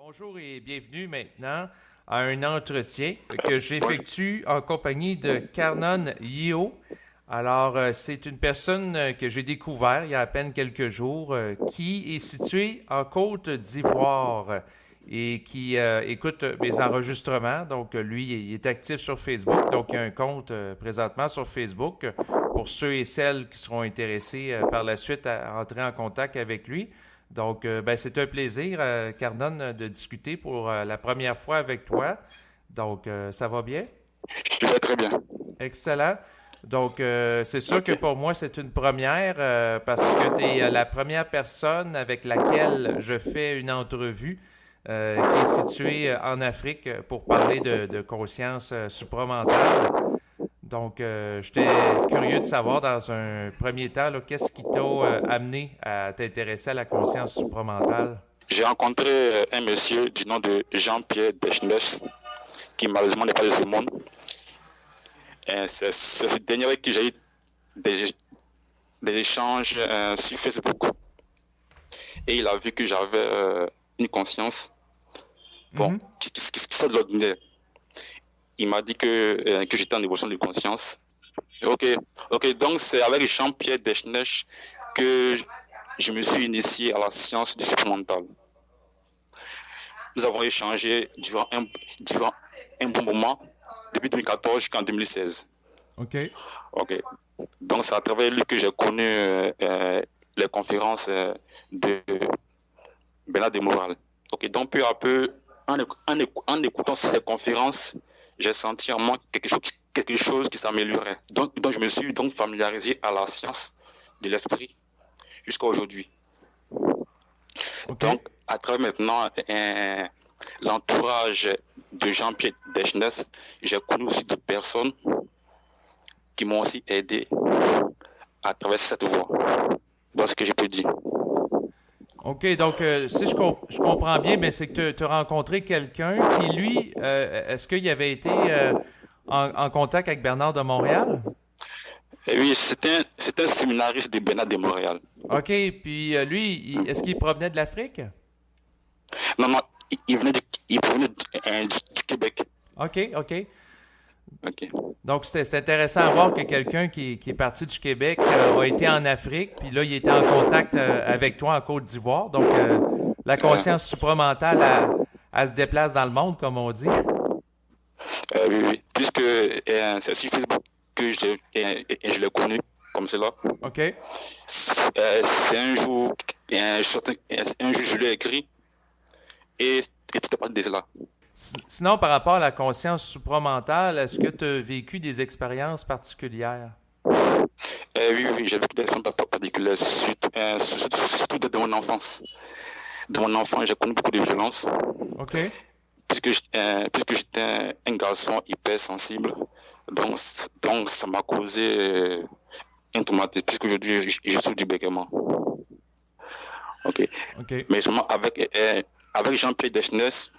Bonjour et bienvenue maintenant à un entretien que j'effectue en compagnie de Carnon Yeo. Alors, c'est une personne que j'ai découvert il y a à peine quelques jours qui est située en Côte d'Ivoire et qui écoute mes enregistrements. Donc, lui, il est actif sur Facebook. Donc, il y a un compte présentement sur Facebook pour ceux et celles qui seront intéressés par la suite à entrer en contact avec lui. Donc, ben, c'est un plaisir, Cardone, de discuter pour la première fois avec toi. Donc, ça va bien? Je vais très bien. Excellent. Donc, c'est sûr que Ok. pour moi, c'est une première parce que tu es la première personne avec laquelle je fais une entrevue qui est située en Afrique pour parler de conscience supramentale. Donc, j'étais curieux de savoir dans un premier temps, là, qu'est-ce qui t'a amené à t'intéresser à la conscience supramentale? J'ai rencontré un monsieur du nom de Jean-Pierre Deschners, qui malheureusement n'est pas de ce monde. Et c'est ce dernier avec qui j'ai eu des, des échanges sur Facebook. Et il a vu que j'avais une conscience, bon, Mhm. qui sort de l'ordinaire. Il m'a dit que j'étais en évolution de conscience. Ok, ok, donc c'est avec Jean-Pierre Deschners que je me suis initié à la science du supramental. Nous avons échangé durant un bon moment, depuis 2014 jusqu'en 2016. OK. Ok. Donc, c'est à travers lui que j'ai connu les conférences de Bernard de Moral. Ok. Donc, peu à peu, en écoutant ces conférences, j'ai senti en moi quelque chose qui s'améliorait. Donc, je me suis donc familiarisé à la science de l'esprit jusqu'à aujourd'hui. OK. Donc, à travers maintenant l'entourage de Jean-Pierre Deschners, j'ai connu aussi d'autres personnes qui m'ont aussi aidé à traverser cette voie. Voilà ce que je peux dire. OK. Donc, si je comprends bien, ben, c'est que tu as rencontré quelqu'un qui, lui, est-ce qu'il avait été en contact avec Bernard de Montréal? Et oui, c'est un séminariste de Bernard de Montréal. OK. Puis, lui, est-ce qu'il provenait de l'Afrique? Non, non, il venait du Québec. OK. OK. Ok. Donc, c'est intéressant à voir que quelqu'un qui est parti du Québec a été en Afrique, puis là, il était en contact avec toi en Côte d'Ivoire. Donc, la Euh, conscience supramentale, elle se déplace dans le monde, comme on dit. oui, oui. Puisque c'est sur Facebook que je l'ai connu comme cela. OK. C'est un jour, un jour, je lui ai écrit et tout est parti de là. Sinon, par rapport à la conscience supramentale, est-ce que tu as vécu des expériences particulières? Oui, oui, j'ai vécu des expériences particulières, surtout de mon enfance. De mon enfance, j'ai connu beaucoup de violence, OK. puisque j'étais un garçon hyper sensible. Donc, donc ça m'a causé un traumatisme, puisque aujourd'hui, je souffre du bégaiement. Ok. OK. Mais seulement avec Jean-Pierre Deschners,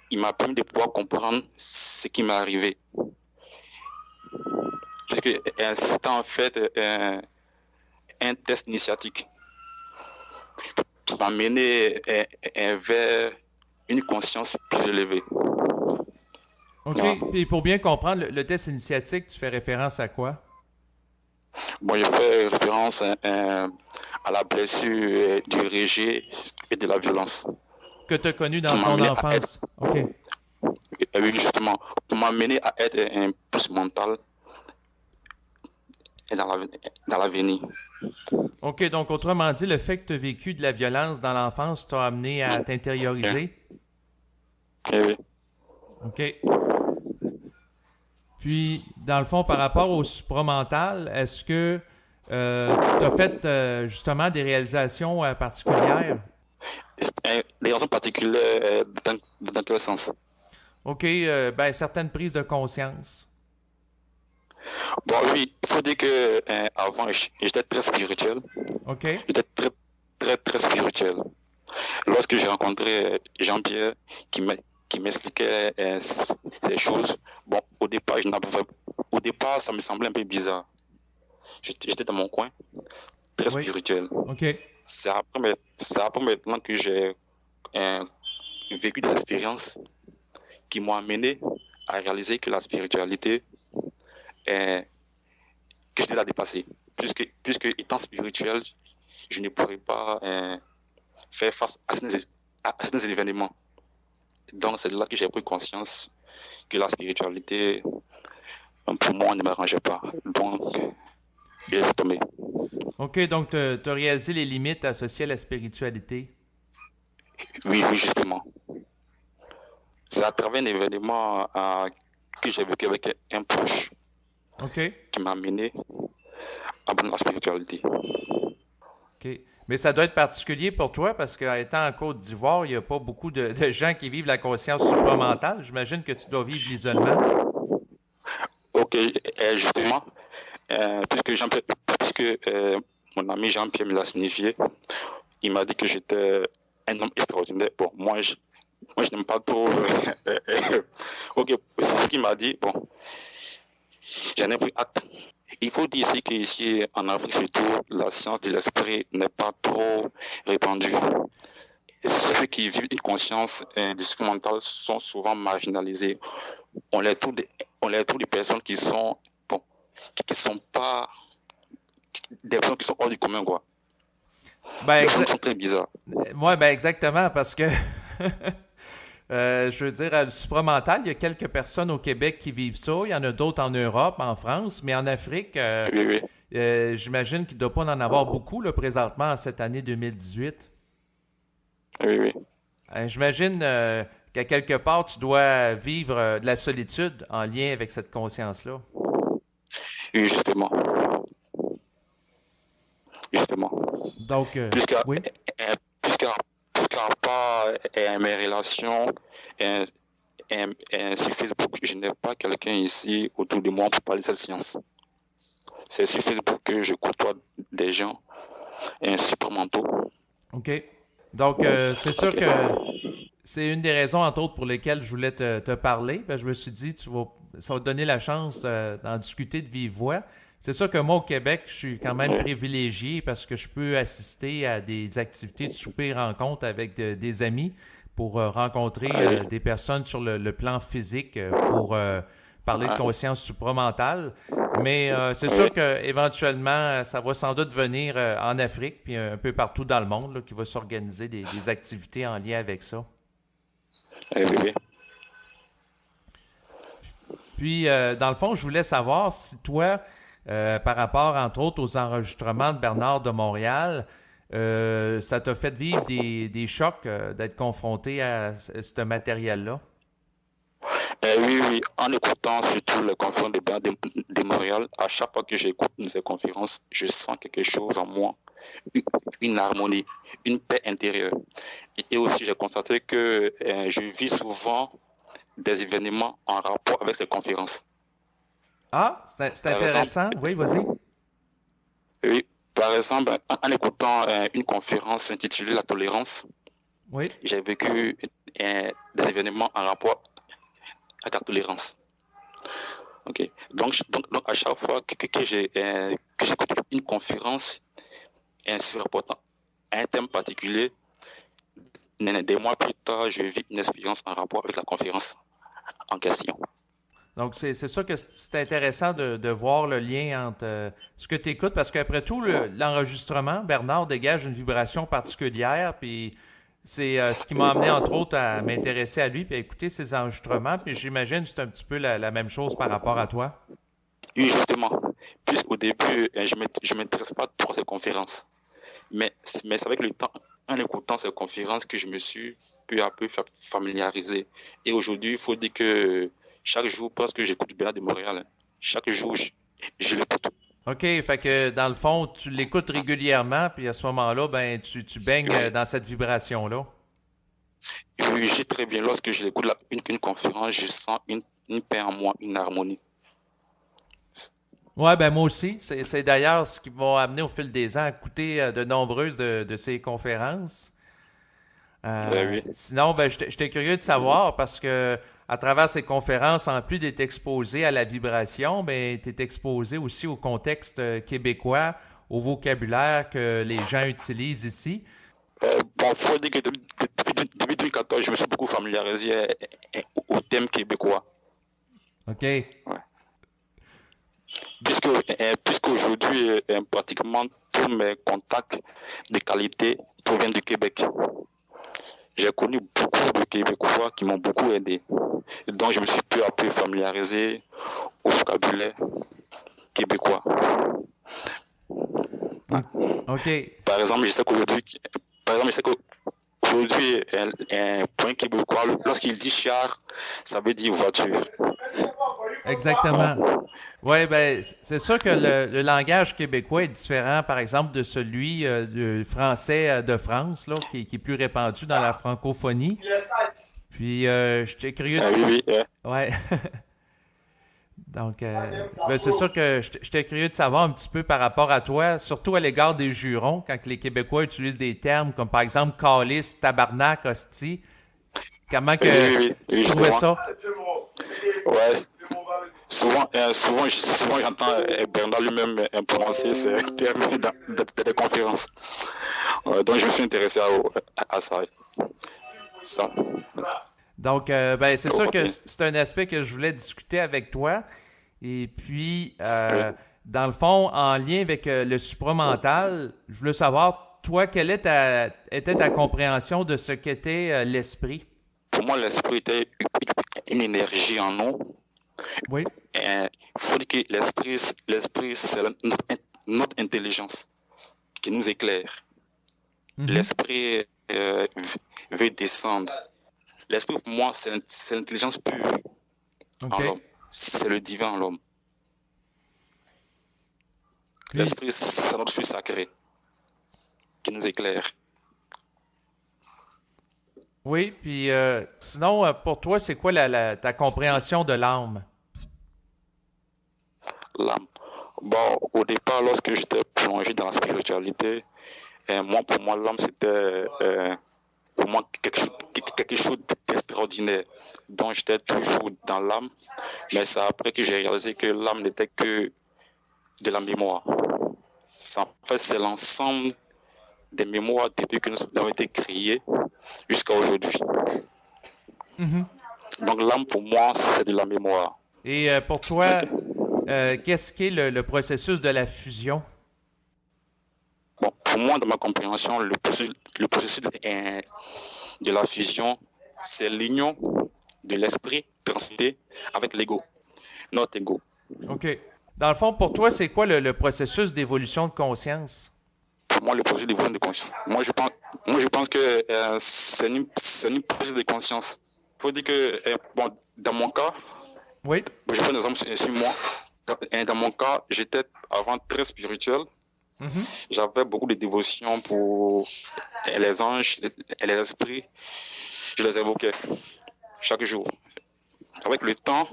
il m'a permis de pouvoir comprendre ce qui m'est arrivé. Puisque c'était en fait un test initiatique qui m'a mené vers une conscience plus élevée. OK. Voilà. Puis pour bien comprendre, le test initiatique, tu fais référence à quoi? Bon, je fais référence à la blessure du rejet et de la violence Que tu as connu pour dans ton m'amener à être, enfance. OK. oui, justement, pour m'amener à être un plus mental et dans l'avenir. OK. Donc, autrement dit, le fait que tu as vécu de la violence dans l'enfance t'a amené à Et, t'intérioriser. oui. OK. Puis, dans le fond, par rapport au supramental, est-ce que tu as fait justement des réalisations particulières? Des raisons particulières dans quel sens? OK, ben certaines prises de conscience. Bon, oui, il faut dire que avant, j'étais très spirituel. OK? J'étais très spirituel. Lorsque j'ai rencontré Jean-Pierre qui m'expliquait ces choses, bon, au départ, ça me semblait un peu bizarre. J'étais dans mon coin, très Oui. spirituel. OK. C'est après maintenant que j'ai vécu des expériences qui m'ont amené à réaliser que la spiritualité, est, que je dois la dépasser. Puisque étant spirituel, je ne pourrais pas faire face à certains événements. Donc, c'est là que j'ai pris conscience que la spiritualité, pour moi, ne m'arrangeait pas. Donc, j'ai tombé. OK, donc tu as réalisé les limites associées à la spiritualité. Oui, oui, justement. C'est à travers un événement que j'ai vécu avec un proche OK. qui m'a amené à la spiritualité. OK. Mais ça doit être particulier pour toi parce qu'étant en Côte d'Ivoire, il n'y a pas beaucoup de gens qui vivent la conscience supramentale. J'imagine que tu dois vivre l'isolement. Ok, justement, puisque mon ami Jean-Pierre me l'a signifié, il m'a dit que j'étais un homme extraordinaire. Bon, moi, je n'aime pas trop. Ok, c'est ce qu'il m'a dit. Bon, j'en ai pris acte. Il faut dire ici qu'ici, en Afrique surtout, la science de l'esprit n'est pas trop répandue. Ceux qui vivent une conscience du supramental sont souvent marginalisés. On les trouve des personnes qui sont, bon, qui sont pas des personnes qui sont hors du commun, quoi. Ben, Les personnes sont très bizarres. ouais, ben exactement, parce que je veux dire, le supramental, il y a quelques personnes au Québec qui vivent ça. Il y en a d'autres en Europe, en France, mais en Afrique, Oui, oui. j'imagine qu'il ne doit pas en avoir beaucoup là, présentement en cette année 2018. Oui, oui. J'imagine qu'à quelque part, tu dois vivre de la solitude en lien avec cette conscience-là. Oui, justement. Justement. Donc, Puisqu'à oui. puisqu'à puisqu'à part mes relations sur Facebook, je n'ai pas quelqu'un ici autour de moi pour parler de cette science. C'est sur Facebook que je côtoie des gens supramentaux. OK. Donc, c'est sûr Ok. que c'est une des raisons, entre autres, pour lesquelles je voulais te parler. Ben, je me suis dit, ça va te donner la chance d'en discuter de vive voix. C'est sûr que moi, au Québec, je suis quand même Oui. privilégié parce que je peux assister à des activités de souper rencontre avec des amis pour rencontrer Oui. des personnes sur le plan physique pour parler de Ah, conscience supramentale. Mais c'est oui. sûr qu'éventuellement, ça va sans doute venir en Afrique puis un peu partout dans le monde là, qui va s'organiser des activités en lien avec ça. Oui, oui, oui. Puis, dans le fond, je voulais savoir si toi, par rapport, entre autres, aux enregistrements de Bernard de Montréal, ça t'a fait vivre des chocs d'être confronté à ce matériel-là. Oui, oui, en écoutant surtout les conférences de Montréal, à chaque fois que j'écoute ces conférences, je sens quelque chose en moi, une harmonie, une paix intérieure. Et aussi, j'ai constaté que je vis souvent des événements en rapport avec ces conférences. Ah, c'est Par exemple, intéressant. Oui, vas-y. oui, par exemple, en écoutant une conférence intitulée La tolérance, Oui. j'ai vécu des événements en rapport avec la tolérance. Ok. Donc, à chaque fois que j'écoute une conférence se rapportant à un thème particulier, des mois plus tard, je vis une expérience en rapport avec la conférence en question. Donc, c'est sûr que c'est intéressant de voir le lien entre ce que tu écoutes, parce qu'après tout, l'enregistrement, Bernard dégage une vibration particulière, puis c'est ce qui m'a amené, entre autres, à m'intéresser à lui, puis à écouter ses enregistrements, puis j'imagine que c'est un petit peu la même chose par rapport à toi. Oui, justement, puisqu'au début, je ne m'intéresse pas trop à ces conférences. Mais c'est avec le temps, en écoutant ces conférences, que je me suis peu à peu familiarisé. Et aujourd'hui, il faut dire que chaque jour, parce que j'écoute Bernard de Montréal, chaque jour, je l'écoute. OK, fait que dans le fond, tu l'écoutes régulièrement, puis à ce moment-là, ben tu baignes Oui, dans cette vibration-là. oui, j'ai très bien. Lorsque je l'écoute une conférence, je sens une paix en moi, une harmonie. Ouais, ben moi aussi. C'est d'ailleurs ce qui m'a amené au fil des ans à écouter de nombreuses de ces conférences. Oui, Sinon, ben, j'étais curieux de savoir parce que à travers ces conférences, en plus d'être exposé à la vibration, ben, tu es exposé aussi au contexte québécois, au vocabulaire que les gens utilisent ici. bon, il faut dire que depuis Donc, je me suis beaucoup familiarisé au thème québécois. OK. Ouais. Puisqu'aujourd'hui, pratiquement tous mes contacts de qualité proviennent du Québec. J'ai connu beaucoup de Québécois qui m'ont beaucoup aidé. Donc, je me suis peu à peu familiarisé au vocabulaire québécois. OK. Par exemple, je sais qu'aujourd'hui, pour un Québécois, lorsqu'il dit char, ça veut dire voiture. Exactement. Oui, ben, c'est sûr que le langage québécois est différent, par exemple, de celui du français de France, là, qui est plus répandu dans la francophonie. Puis, j'étais curieux de... Oui, oui. Ouais. Donc, ben, c'est sûr que j'étais curieux de savoir un petit peu par rapport à toi, surtout à l'égard des jurons, quand les Québécois utilisent des termes comme, par exemple, calice, tabarnak, hostie. Comment que tu trouvais ça? Ouais. Souvent j'entends Bernard lui-même prononcer ces termes dans des conférences. Donc, je me suis intéressé à ça. Donc, ben, c'est sûr que Ok. c'est un aspect que je voulais discuter avec toi. Et puis, Oui. dans le fond, en lien avec le supramental, je voulais savoir, toi, quelle était ta compréhension de ce qu'était l'esprit? Pour moi, l'esprit était une énergie en nous. Oui. Il faut dire que l'esprit, c'est notre intelligence qui nous éclaire. Mhm. L'esprit veut descendre. L'esprit, pour moi, c'est l'intelligence pure en OK. l'homme. C'est le divin en l'homme. Puis, L'esprit, c'est notre feu sacré qui nous éclaire. oui, puis sinon, pour toi, c'est quoi ta compréhension de l'âme? L'âme. Bon, au départ, lorsque j'étais plongé dans la spiritualité, pour moi, l'âme, c'était pour moi quelque chose d'extraordinaire. Donc, j'étais toujours dans l'âme, mais c'est après que j'ai réalisé que l'âme n'était que de la mémoire. En fait, c'est l'ensemble des mémoires depuis que nous avons été créés jusqu'à aujourd'hui. Mhm. Donc, l'âme, pour moi, c'est de la mémoire. Et pour toi, Ok. qu'est-ce qu'est le processus de la fusion? Bon, pour moi, dans ma compréhension, le processus de la fusion, c'est l'union de l'esprit transcendé avec l'ego, notre ego. OK. Dans le fond, pour toi, c'est quoi le processus d'évolution de conscience? Pour moi, le processus d'évolution de conscience. Moi, je pense que c'est une prise de conscience. Il faut dire que, bon, dans mon cas, Oui. je prends un exemple sur moi. Dans mon cas, j'étais avant très spirituel. Mhm. J'avais beaucoup de dévotion pour les anges et les esprits. Je les évoquais chaque jour. Avec le temps,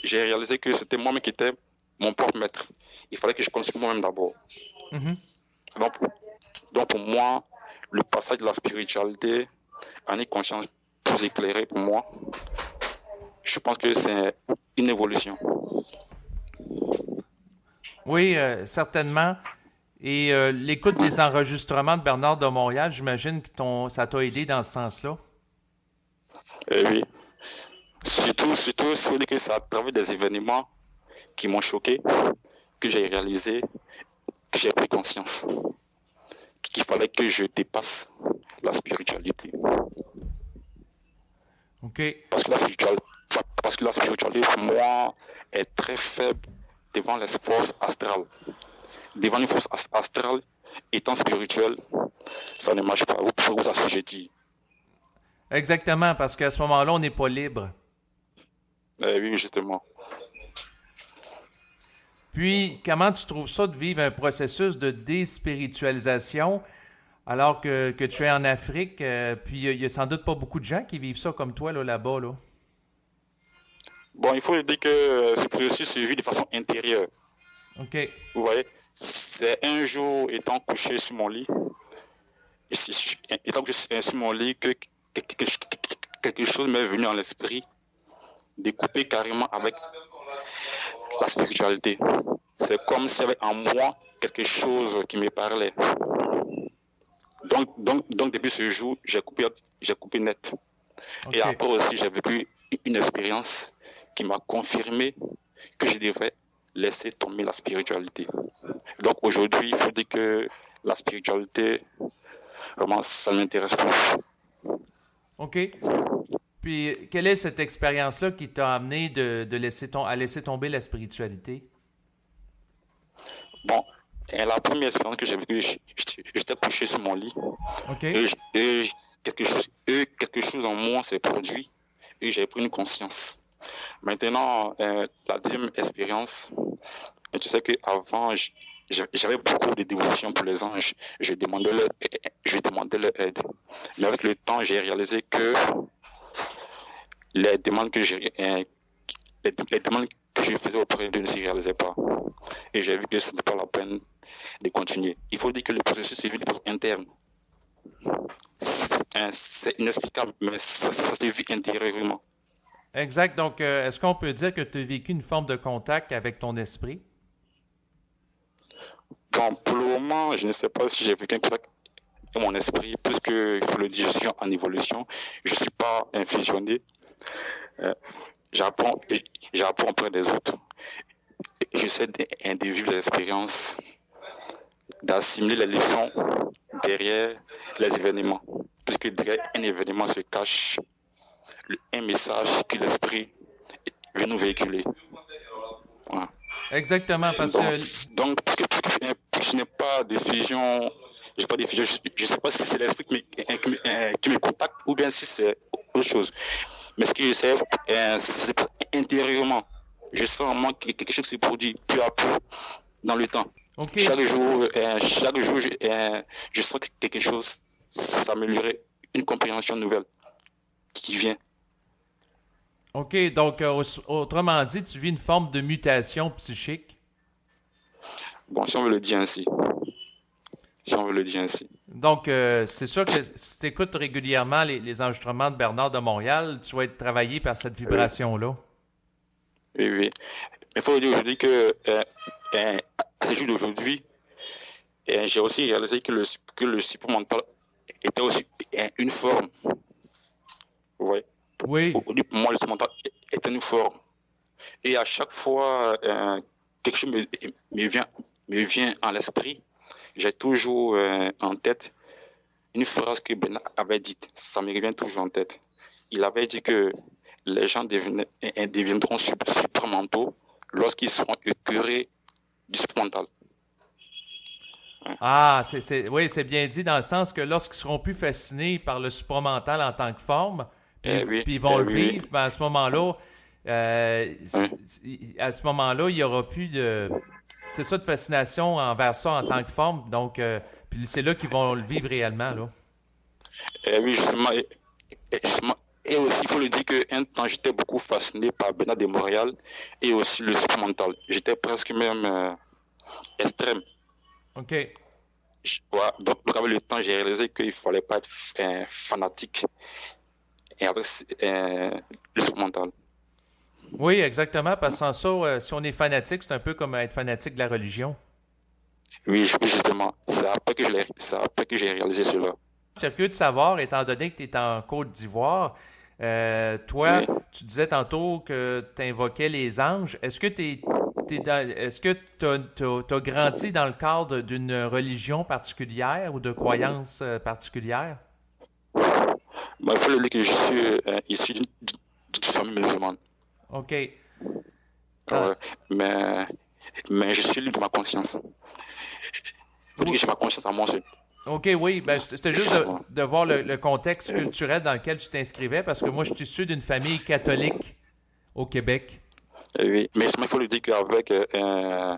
j'ai réalisé que c'était moi-même qui étais mon propre maître. Il fallait que je construise moi-même d'abord. Mhm. Donc, donc, pour moi, le passage de la spiritualité à une conscience plus éclairée pour moi, je pense que c'est une évolution. Oui, certainement. Et l'écoute des enregistrements de Bernard de Montréal, j'imagine que ça t'a aidé dans ce sens-là. Oui. Surtout, il faut dire que c'est à travers des événements qui m'ont choqué que j'ai réalisé, que j'ai pris conscience qu'il fallait que je dépasse la spiritualité. OK. Parce que la spiritualité, pour moi, est très faible devant les forces astrales. Devant une force astrale, étant spirituelle, ça ne marche pas. Vous pouvez vous assujettir. Exactement, parce qu'à ce moment-là, on n'est pas libre. Oui, justement. Puis, comment tu trouves ça de vivre un processus de déspiritualisation alors que tu es en Afrique? Puis, il y a sans doute pas beaucoup de gens qui vivent ça comme toi là-bas. Là. Bon, il faut dire que ce processus se vit de façon intérieure. OK. Vous voyez, c'est un jour étant couché sur mon lit, étant couché sur mon lit que quelque chose m'est venu à l'esprit de couper carrément avec la spiritualité. C'est comme s'il y avait en moi quelque chose qui me parlait. Donc depuis ce jour, j'ai coupé net. Et OK. après aussi, j'ai vécu une expérience qui m'a confirmé que je devrais laisser tomber la spiritualité. Donc aujourd'hui, il faut dire que la spiritualité, vraiment, ça ne m'intéresse plus. OK. Puis, quelle est cette expérience-là qui t'a amené à laisser tomber la spiritualité? Bon, et la première expérience que j'ai vécue, j'étais couché sur mon lit OK. et quelque chose en moi s'est produit et j'ai pris une conscience. Maintenant, la deuxième expérience, tu sais qu'avant, j'avais beaucoup de dévotion pour les anges. Je demandais leur aide. Mais avec le temps, j'ai réalisé que les demandes que les demandes que je faisais auprès d'eux ne se réalisaient pas. Et j'ai vu que ce n'était pas la peine de continuer. Il faut dire que le processus est vu de façon interne. C'est inexplicable, mais ça se vit intérieurement. Exact. Donc, est-ce qu'on peut dire que tu as vécu une forme de contact avec ton esprit? Bon, pour le moment, je ne sais pas si j'ai vécu un contact avec mon esprit, puisque, il faut le dire, je suis en évolution. Je ne suis pas infusionné. Euh, j'apprends, j'apprends auprès des autres. J'essaie de vivre l'expérience, d'assimiler les leçons derrière les événements. Puisque derrière un événement se cache un message que l'esprit veut nous véhiculer. Voilà. Exactement, parce que Puisque je n'ai pas de fusion, je ne sais pas si c'est l'esprit qui me contacte ou bien si c'est autre chose. Mais ce que je sais, c'est intérieurement. Je sens en moi que quelque chose se produit peu à peu dans le temps. OK. Chaque jour, je sens que quelque chose s'améliorer, une compréhension nouvelle qui vient. OK. Donc, autrement dit, tu vis une forme de mutation psychique. Bon, si on veut le dire ainsi. Si on veut le dire ainsi. Donc, c'est sûr que si tu écoutes régulièrement les enregistrements de Bernard de Montréal, tu vas être travaillé par cette Oui, vibration-là. oui, oui. Mais il faut dire aujourd'hui que à ce jour d'aujourd'hui, j'ai aussi réalisé que le support mental était aussi une forme. Ouais. Oui. Pour moi, le support mental était une forme. Et à chaque fois, quelque chose me vient, me vient à l'esprit. J'ai toujours en tête une phrase que Ben avait dite. Ça me revient toujours en tête. Il avait dit que les gens deviendront supramentaux lorsqu'ils seront écœurés du supramental. Ouais. Ah, oui, c'est bien dit dans le sens que lorsqu'ils seront plus fascinés par le supramental en tant que forme, Oui, puis ils vont le oui, vivre, ben à ce moment-là, oui. à ce moment-là, il n'y aura plus c'est ça, de fascination envers ça en tant que forme. Donc, puis c'est là qu'ils vont le vivre réellement, là. Oui, justement, justement. Et aussi, il faut le dire qu'un temps, j'étais beaucoup fasciné par Bernard de Montréal et aussi le supramental. J'étais presque même extrême. OK. Ouais, donc, avec le temps, j'ai réalisé qu'il ne fallait pas être fanatique et avec le supramental. Oui, exactement, parce que sans ça, si on est fanatique, c'est un peu comme être fanatique de la religion. Oui, justement, c'est après que j'ai réalisé cela. Je suis curieux de savoir, étant donné que tu es en Côte d'Ivoire, toi, Oui. tu disais tantôt que tu invoquais les anges. Est-ce que tu as grandi dans le cadre d'une religion particulière ou de croyances particulières? Bah, il faut le dire que je suis issu d'une famille musulmane. OK. Ouais. T'as- Mais, mais je suis libre de ma conscience. Il faut dire oui, que j'ai ma conscience à moi seul. OK, oui. Ben, c'était juste Ouais. de voir le contexte culturel dans lequel tu t'inscrivais, parce que moi, je suis issu d'une famille catholique au Québec. Oui. Mais justement, il faut le dire qu'avec euh,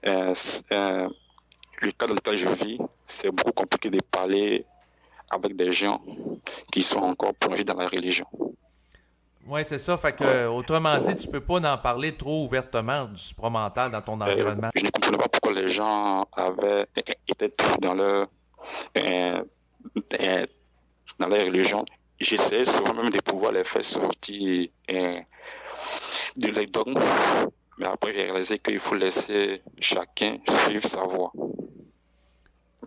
le cas dans lequel je vis, c'est beaucoup compliqué de parler avec des gens qui sont encore plongés dans la religion. Oui, c'est ça. Fait que, Ouais. autrement dit, tu peux pas en parler trop ouvertement du supramental dans ton environnement. Je ne comprenais pas pourquoi les gens étaient pris euh, euh, dans leur religion. J'essayais souvent même de pouvoir les faire sortir de les dogmes. Mais après, j'ai réalisé qu'il faut laisser chacun suivre sa voie.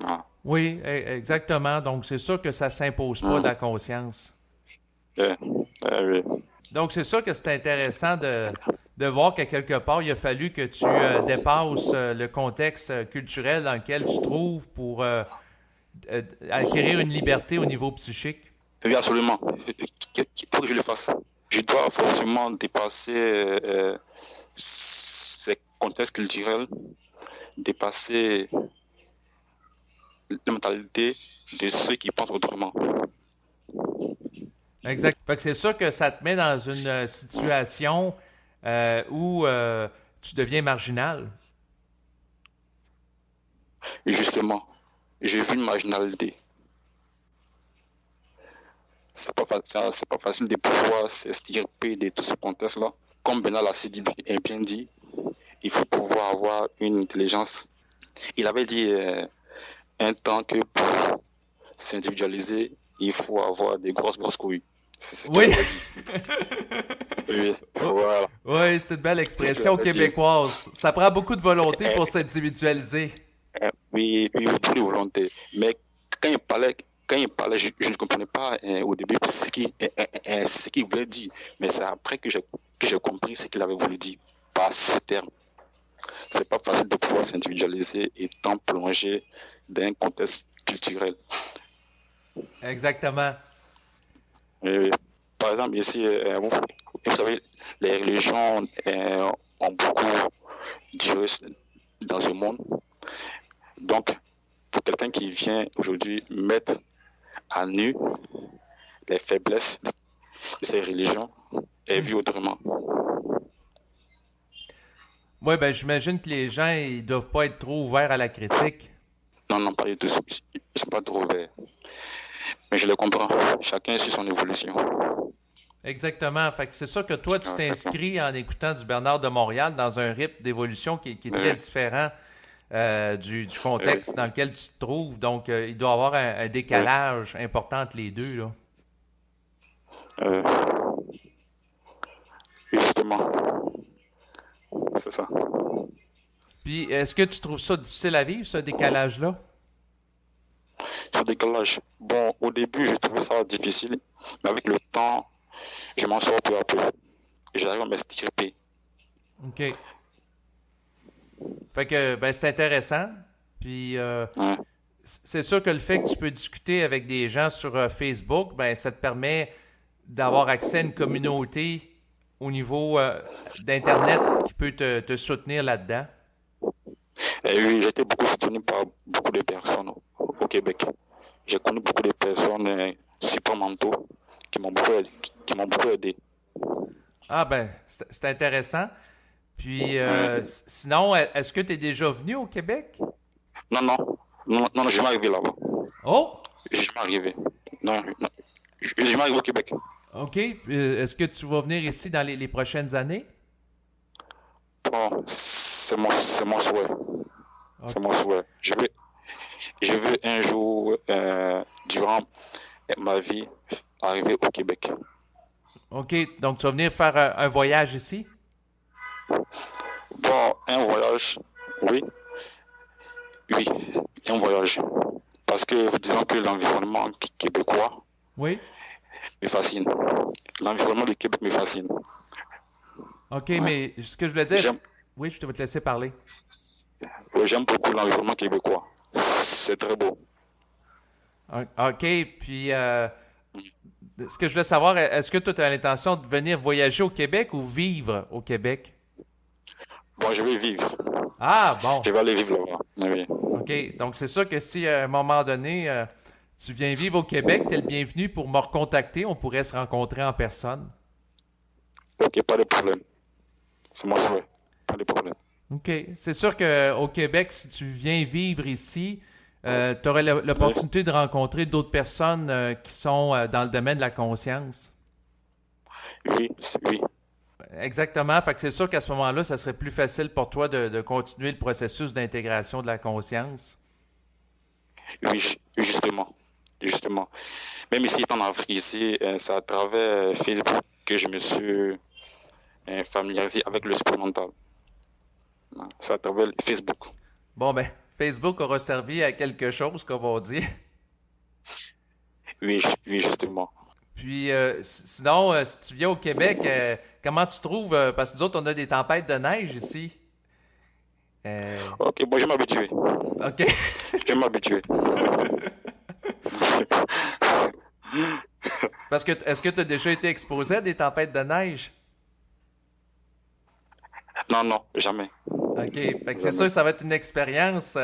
Voilà. Oui, exactement. Donc, c'est sûr que ça s'impose pas de la conscience. Euh, oui. Donc, c'est sûr que c'est intéressant de voir qu'à quelque part, il a fallu que tu dépasses le contexte culturel dans lequel tu te trouves pour acquérir une liberté au niveau psychique. Oui, absolument. Il faut que je le fasse. Je dois forcément dépasser ces contextes culturels, dépasser la mentalité de ceux qui pensent autrement. Exact. Fait que c'est sûr que ça te met dans une situation où tu deviens marginal. Et justement, j'ai vu une marginalité. C'est pas facile de pouvoir s'extirper de tout ce contexte-là. Comme Bernard l'a bien dit, il faut pouvoir avoir une intelligence. Il avait dit un temps que pour s'individualiser, il faut avoir des grosses couilles. C'est ce qu'il Oui. avait dit. Oui, voilà. Oui, c'est une belle expression dit. québécoise. Ça prend beaucoup de volonté pour s'individualiser. Oui, beaucoup de volonté. Mais quand il parlait, je ne comprenais pas au début ce qu'il voulait dire. Mais c'est après que j'ai compris ce qu'il avait voulu dire par ce terme. C'est pas facile de pouvoir s'individualiser étant plongé dans un contexte culturel. Exactement. Par exemple, ici, vous savez, les religions ont beaucoup duré dans ce monde. Donc, pour quelqu'un qui vient aujourd'hui mettre à nu les faiblesses de ces religions, est vu autrement. Oui, ben j'imagine que les gens, ils doivent pas être trop ouverts à la critique. Non, pas du tout. Ils ne sont pas trop ouverts. Mais je le comprends. Chacun suit son évolution. Exactement. Fait que c'est sûr que toi, tu t'inscris en écoutant du Bernard de Montréal dans un rythme d'évolution qui est très différent du contexte dans lequel tu te trouves. Donc, il doit y avoir un décalage important entre les deux, là. Justement. C'est ça. Puis, est-ce que tu trouves ça difficile à vivre, ce décalage-là? Ce décalage. Bon, au début, je trouvais ça difficile, mais avec le temps, je m'en sors peu à peu. Et j'arrive à m'extirper. OK. Fait que, ben, c'est intéressant. Puis, c'est sûr que le fait que tu peux discuter avec des gens sur Facebook, ben, ça te permet d'avoir accès à une communauté au niveau d'Internet qui peut te soutenir là-dedans. Et oui, j'ai été beaucoup soutenu par beaucoup de personnes au Québec. J'ai connu beaucoup de personnes super mentaux qui m'ont beaucoup aidé. Ah ben, c'est intéressant. Puis, sinon, est-ce que tu es déjà venu au Québec? Non, je suis arrivé là-bas. Oh! Je suis arrivé. Non, je suis arrivé au Québec. OK. Est-ce que tu vas venir ici dans les prochaines années? Bon, c'est mon souhait. Okay. C'est mon souhait. Je veux un jour, durant ma vie, arriver au Québec. OK. Donc, tu vas venir faire un voyage ici? Bon, un voyage, oui. Oui, un voyage. Parce que disons que l'environnement québécois me fascine. L'environnement du Québec me fascine. OK, mais ce que je voulais dire... Oui, je vais te laisser parler. J'aime beaucoup l'environnement québécois. C'est très beau. OK, puis ce que je voulais savoir, est-ce que tu as l'intention de venir voyager au Québec ou vivre au Québec? Bon, je vais vivre. Ah, bon. Je vais aller vivre là-bas. Oui. OK, donc c'est sûr que si à un moment donné, tu viens vivre au Québec, tu es le bienvenu pour me recontacter. On pourrait se rencontrer en personne. OK, pas de problème. C'est mon souhait. Pas de problème. OK. C'est sûr qu'au Québec, si tu viens vivre ici, tu aurais l'opportunité de rencontrer d'autres personnes qui sont dans le domaine de la conscience. Oui. Exactement. Fait que c'est sûr qu'à ce moment-là, ça serait plus facile pour toi de continuer le processus d'intégration de la conscience. Oui, justement. Même ici, en Afrique, ici, c'est à travers Facebook que je me suis familiarisé avec le support mental. C'est à travers Facebook. Bon, ben, Facebook aura servi à quelque chose, comme on dit. Oui, justement. Puis, sinon, si tu viens au Québec, comment tu trouves, parce que nous autres, on a des tempêtes de neige ici. Euh, Ok, bon, je vais m'habituer. OK. Je vais m'habituer. Parce que, est-ce que tu as déjà été exposé à des tempêtes de neige? Non, non, jamais. OK. Fait que c'est sûr Jamais. que ça va être une expérience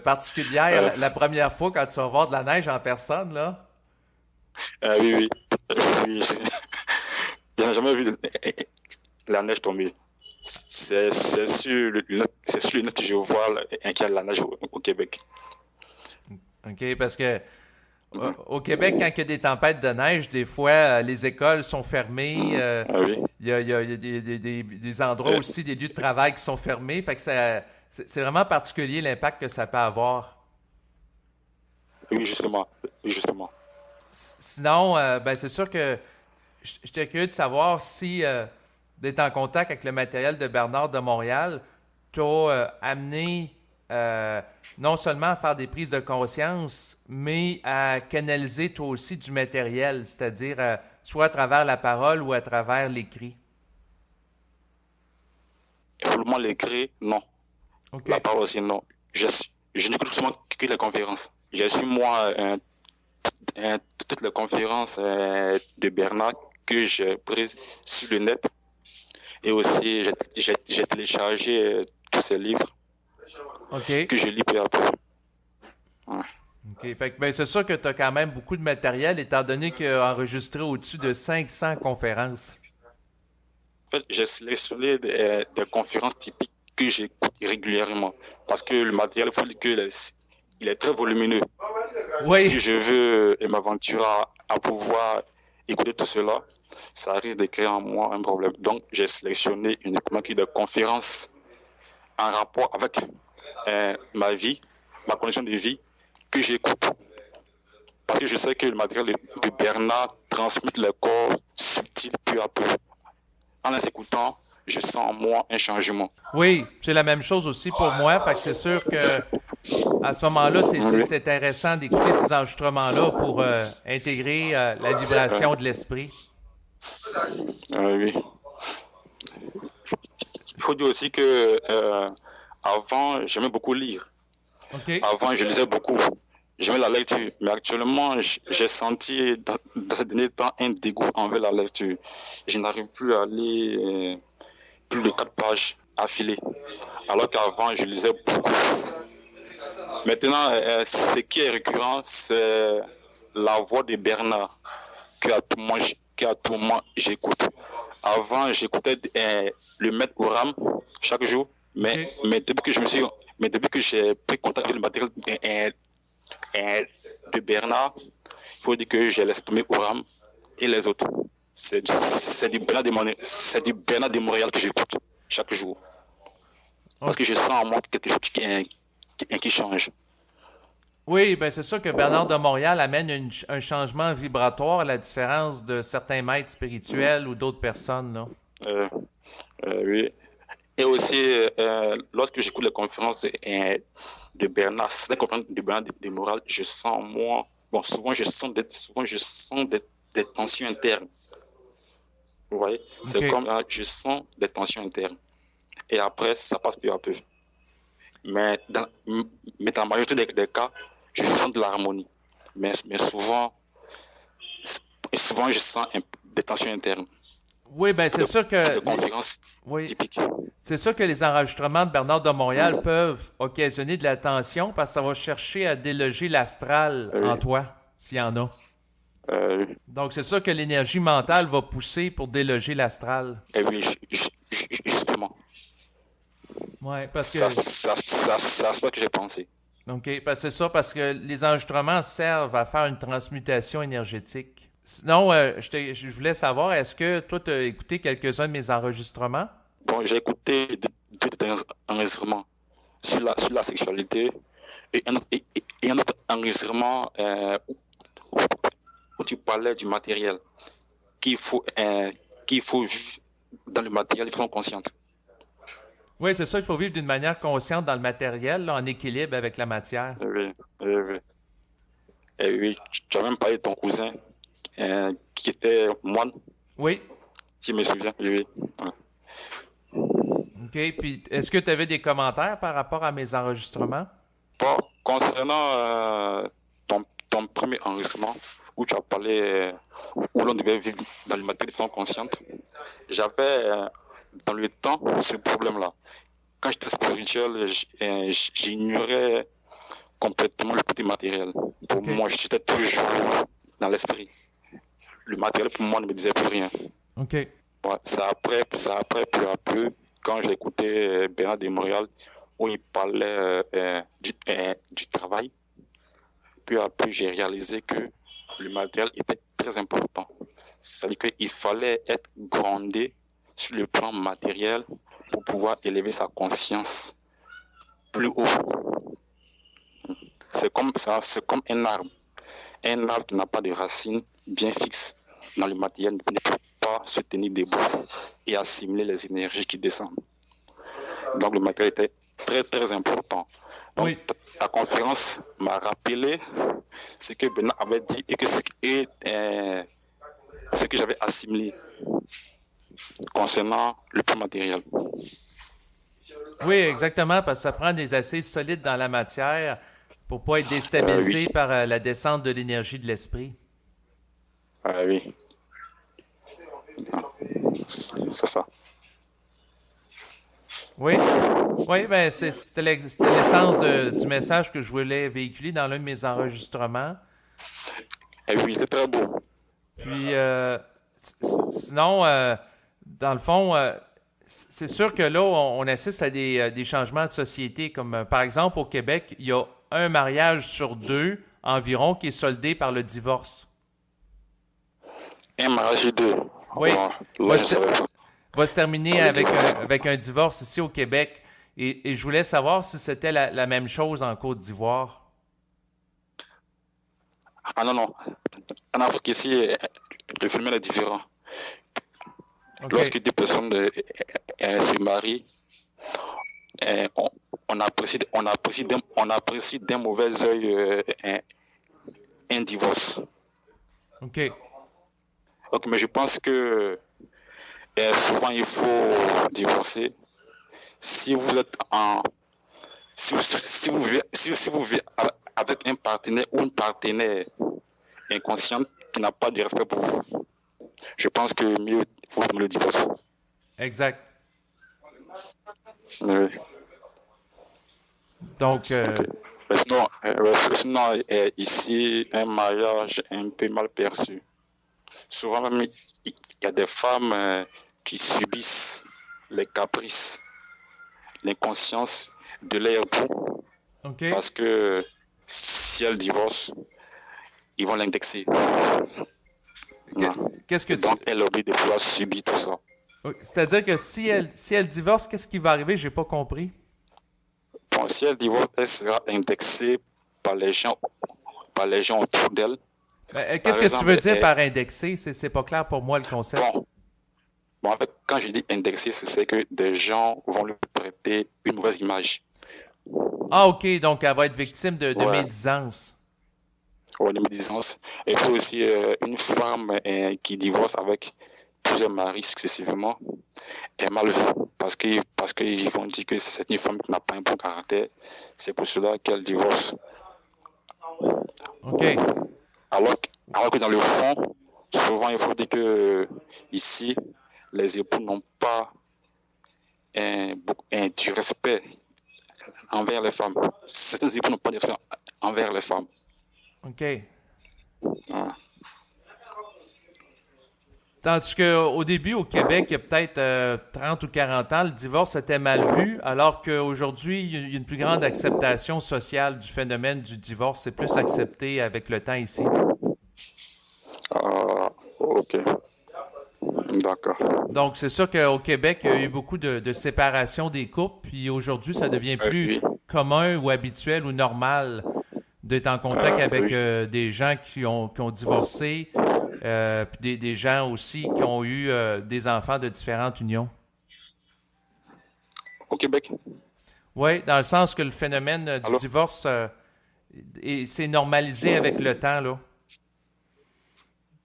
particulière Euh, la première fois quand tu vas voir de la neige en personne, là. oui, oui. Oui, je n'ai jamais vu la neige tomber. C'est sur le net que je vois qu'il y a la neige au Québec. OK, parce que Mhm. au Québec, quand il y a des tempêtes de neige, des fois, les écoles sont fermées. Ah oui. Il y a des endroits Euh, aussi, des lieux de travail qui sont fermés. Fait que c'est vraiment particulier l'impact que ça peut avoir. oui, justement. Oui, justement. Sinon, ben c'est sûr que j'étais curieux de savoir si d'être en contact avec le matériel de Bernard de Montréal t'a amené non seulement à faire des prises de conscience, mais à canaliser toi aussi du matériel, c'est-à-dire soit à travers la parole ou à travers l'écrit. Pour le moment, l'écrit, non. La OK. parole aussi, non. Je, je n'écoute seulement que les conférences. J'ai su, moi, toutes les conférences de Bernard que j'ai prises sur le net. Et aussi, j'ai téléchargé tous ces livres OK. que je lis peu à peu. Ouais. OK. Fait que, ben, c'est sûr que tu as quand même beaucoup de matériel, étant donné qu'il a enregistré au-dessus de 500 conférences. En fait, j'ai sélectionné des conférences typiques que j'écoute régulièrement. Parce que le matériel, il faut dire qu'il est, il est très volumineux. Oui. Si je veux m'aventurer à pouvoir écouter tout cela, ça risque de créer en moi un problème. Donc, j'ai sélectionné uniquement des conférences en rapport avec ma vie, ma condition de vie, que j'écoute. Parce que je sais que le matériel de Bernard transmet le corps subtil peu à peu. En les écoutant, je sens en moi un changement. Oui, c'est la même chose aussi pour moi. Fait que c'est sûr que à ce moment-là, Oui, c'est intéressant d'écouter ces enregistrements-là pour intégrer la vibration de l'esprit. oui. Il faut dire aussi que avant, j'aimais beaucoup lire. OK? Avant, je lisais beaucoup. J'aimais la lecture. Mais actuellement, j'ai senti dans ces derniers temps un dégoût envers la lecture. Je n'arrive plus à lire plus de 4 pages affilées. Alors qu'avant, je lisais beaucoup. Maintenant, ce qui est récurrent, c'est la voix de Bernard que à tout moment j'écoute. Avant, j'écoutais le maître Oram chaque jour, OK? mais depuis que j'ai pris contact avec le matériel de Bernard, il faut dire que j'ai laissé tomber Oram et les autres. C'est du Bernard de Montréal que j'écoute chaque jour. Parce que OK. je sens en moi quelque chose qui change. Oui, ben c'est sûr que Bernard de Montréal amène un changement vibratoire à la différence de certains maîtres spirituels ou d'autres personnes, là. Euh, oui. Et aussi, lorsque j'écoute les conférences de Bernard, ces conférences de Bernard de Montréal, je sens moi, bon, souvent je sens des tensions internes. Vous voyez, c'est OK. comme je sens des tensions internes. Et après, ça passe peu à peu. Mais dans, mais dans la majorité des cas, je sens de l'harmonie. Mais souvent, je sens des tensions internes Oui, ben pour c'est sûr pour que des conférences oui, typiques. c'est sûr que les enregistrements de Bernard de Montréal peuvent occasionner de la tension parce que ça va chercher à déloger l'astral en Oui, toi, s'il y en a. euh, Donc c'est sûr que l'énergie mentale va pousser pour déloger l'astral. et oui, justement, Ouais, parce que c'est à ça que j'ai pensé. OK, parce que c'est ça, parce que les enregistrements servent à faire une transmutation énergétique. Sinon, je voulais savoir, est-ce que toi, tu as écouté quelques-uns de mes enregistrements? Bon, j'ai écouté deux enregistrements sur la sexualité et un autre enregistrement où, où tu parlais du matériel qu'il faut vivre dans le matériel de façon consciente. Oui, c'est ça, il faut vivre d'une manière consciente dans le matériel, là, en équilibre avec la matière. Oui, oui, oui. Et oui, tu as même parlé de ton cousin qui était moine, Oui. si je me souviens. Oui, oui. OK. Puis, est-ce que tu avais des commentaires par rapport à mes enregistrements? Bon, concernant ton premier enregistrement, où tu as parlé, où l'on devait vivre dans l'humanité de façon consciente, j'avais dans le temps ce problème-là. Quand j'étais spirituel, j'ignorais complètement le côté matériel. Pour OK. moi, j'étais toujours dans l'esprit. Le matériel, pour moi, ne me disait plus rien. OK. Ouais, c'est après, peu à peu, quand j'ai écouté Bernard de Montréal, où il parlait du travail, peu à peu, j'ai réalisé que le matériel était très important. C'est-à-dire qu'il fallait être grondé sur le plan matériel pour pouvoir élever sa conscience plus haut. C'est comme un arbre. Un arbre qui n'a pas de racines bien fixes dans le matériel ne peut pas se tenir debout et assimiler les énergies qui descendent. Donc le matériel était très très important. Donc Oui. ta conférence m'a rappelé ce que Bernard avait dit et ce que j'avais assimilé concernant le plan matériel. Oui, exactement, parce que ça prend des assises solides dans la matière pour pas être déstabilisé Oui, par la descente de l'énergie de l'esprit. oui, c'est ça. Oui. Oui, ben c'était l'essence du message que je voulais véhiculer dans l'un de mes enregistrements. Et oui, c'est très beau. Puis, sinon, dans le fond, c'est sûr que là, on assiste à des changements de société, comme par exemple au Québec, il y a un mariage sur deux environ qui est soldé par le divorce. Un mariage de deux. Oui, Bon, là, va je ne se, savais pas. va se terminer Dans le divorce. avec un divorce ici au Québec. Et je voulais savoir si c'était la même chose en Côte d'Ivoire. Ah non, non. En Afrique, ici, le phénomène est différent. OK. Lorsque deux personnes se marient, euh, on, on apprécie d'un mauvais œil un divorce. OK. Donc, mais je pense que souvent il faut divorcer. Si vous êtes en, si vous vivez avec un partenaire ou une partenaire inconsciente qui n'a pas de respect pour vous, je pense que mieux il faut le divorce. Exact. Oui. Donc, Ok. Mais sinon, ici, un mariage est un peu mal perçu. Souvent même, il y a des femmes qui subissent les caprices, l'inconscience de leur époux OK. parce que si elles divorcent, ils vont l'indexer. Ouais. Qu'est-ce que Et tu... donc, elle oublie de pouvoir subir tout ça. C'est-à-dire que si elle divorce, qu'est-ce qui va arriver? J'ai pas compris. Bon, si elle divorce, elle sera indexée par les gens autour d'elle. Qu'est-ce Par que tu veux exemple, dire par indexer? C'est pas clair pour moi le concept. En fait, quand je dis indexer, c'est que des gens vont lui prêter une mauvaise image. Ah, OK. Donc, elle va être victime de Ouais. médisance. Ouais, de médisance. Et puis aussi, une femme qui divorce avec plusieurs maris successivement est mal vue parce qu'ils vont dire que c'est une femme qui n'a pas un bon caractère. C'est pour cela qu'elle divorce. OK. Alors que dans le fond, souvent il faut dire que ici, les époux n'ont pas du respect envers les femmes. Certains époux n'ont pas de respect envers les femmes. OK. Ouais. Tandis qu'au début, au Québec, il y a peut-être 30 ou 40 ans, le divorce était mal vu, alors qu'aujourd'hui, il y a une plus grande acceptation sociale du phénomène du divorce. C'est plus accepté avec le temps ici. Ok. D'accord. Donc, c'est sûr qu'au Québec, il y a eu beaucoup de séparation des couples, puis aujourd'hui, ça devient plus Oui. commun ou habituel ou normal d'être en contact avec Oui. des gens qui ont divorcé, puis des gens aussi qui ont eu des enfants de différentes unions. Au Québec? Oui, dans le sens que le phénomène du Allô? divorce s'est normalisé avec le temps, là.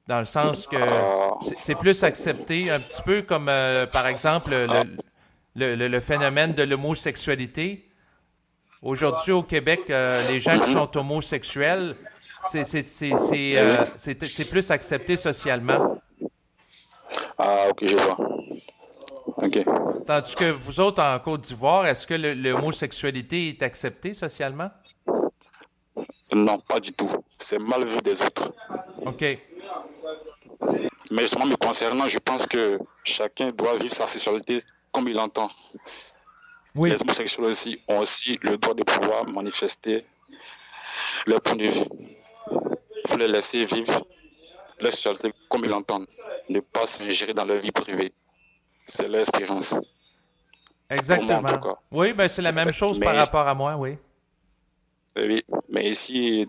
Dans le sens que Euh, c'est plus accepté, un petit peu comme, par exemple, ah, le phénomène de l'homosexualité. Aujourd'hui, au Québec, les gens qui mhm. sont homosexuels, Oui. c'est plus accepté socialement. Ah, ok, je vois. Ok. Tandis que vous autres, en Côte d'Ivoire, est-ce que l'homosexualité est acceptée socialement? Non, pas du tout. C'est mal vu des autres. OK. Mais justement, me concernant, je pense que chacun doit vivre sa sexualité comme il l'entend. Oui. Les homosexuels aussi ont aussi le droit de pouvoir manifester leur point de vue. Il faut les laisser vivre leur sexualité comme ils l'entendent. Ne pas s'ingérer dans leur vie privée. C'est leur expérience. Pour moi, en tout Exactement. cas. Oui, ben c'est la même chose par Mais, rapport à moi, oui. oui, mais ici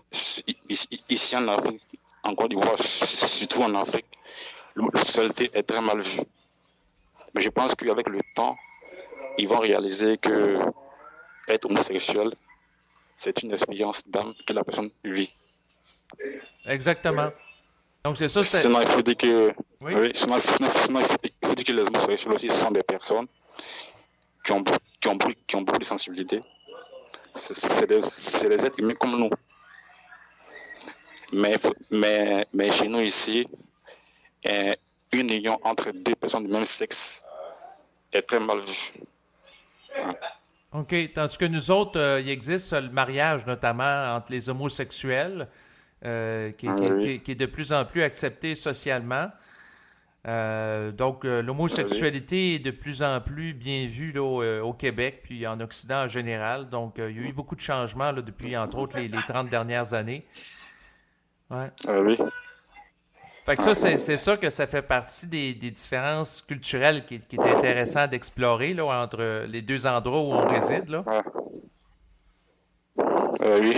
en Afrique, en Côte d'Ivoire, surtout en Afrique, la sexualité est très mal vue. Mais je pense qu'avec le temps, ils vont réaliser que être homosexuel, c'est une expérience d'âme que la personne vit. Exactement. Donc c'est ça, c'est... Sinon, il faut dire que, Oui. oui, il faut dire que les homosexuels aussi ce sont des personnes qui ont beaucoup de sensibilité. C'est des êtres humains comme nous. Mais chez nous ici, une union entre deux personnes du même sexe est très mal vue. OK. Tandis que nous autres, il existe le mariage, notamment entre les homosexuels, Oui, qui est de plus en plus accepté socialement. Donc, oui, l'homosexualité est de plus en plus bien vue là, au Québec, puis en Occident en général. Donc, il y a eu beaucoup de changements là, depuis, entre autres, les 30 dernières années. Ouais. oui. Fait que ça, c'est sûr que ça fait partie des différences culturelles qui est intéressant d'explorer là, entre les deux endroits où on réside, là. Ah, oui.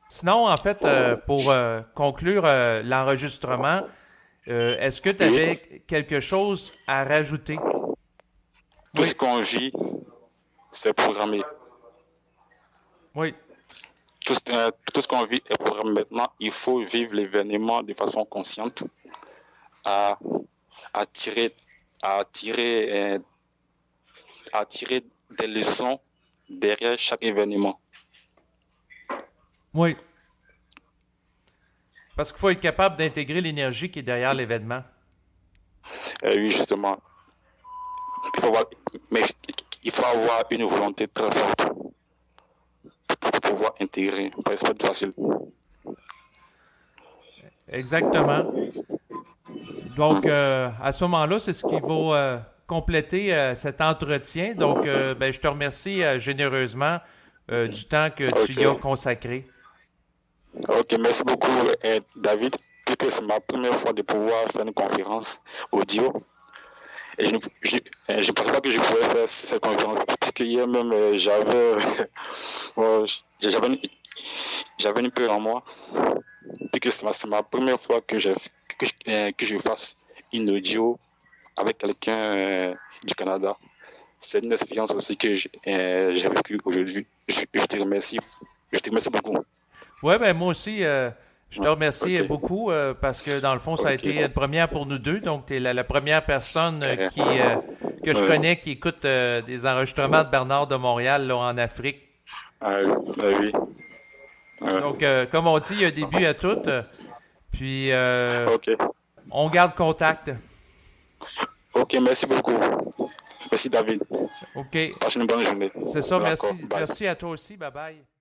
Sinon, en fait, pour conclure l'enregistrement, est-ce que tu Oui. avais quelque chose à rajouter? Tout ce Oui, qu'on vit, c'est programmé. oui, Tout ce qu'on vit est programmé maintenant. Il faut vivre l'événement de façon consciente, à, à tirer, à tirer, à tirer des leçons derrière chaque événement. oui. Parce qu'il faut être capable d'intégrer l'énergie qui est derrière l'événement. Oui, justement. Il faut avoir, mais il faut avoir une volonté très forte pour pouvoir intégrer. C'est pas facile. Exactement. Donc, à ce moment-là, c'est ce qui va compléter cet entretien. Donc, ben, je te remercie généreusement du temps que tu y as Ok. consacré. Ok, merci beaucoup, David, puisque c'est ma première fois de pouvoir faire une conférence audio. Et je ne pensais pas que je pouvais faire cette conférence, puisque hier même, bon, j'avais une, j'avais une peur en moi, puisque c'est ma première fois que je fasse une audio avec quelqu'un du Canada. C'est une expérience aussi que j'ai vécue aujourd'hui. Je te remercie. Je te remercie beaucoup. Ouais, ben moi aussi, je te remercie Ok, beaucoup parce que dans le fond, ça a été ok. une première pour nous deux. Donc, tu es la première personne Euh, que je euh, connais qui écoute des enregistrements de Bernard de Montréal là, en Afrique. oui. Donc, comme on dit, il y a un début à tout. Puis, Ok. on garde contact. Ok, merci beaucoup. Merci David. OK. Passe une bonne journée. C'est ça, D'accord, merci. bye. Merci à toi aussi. Bye bye.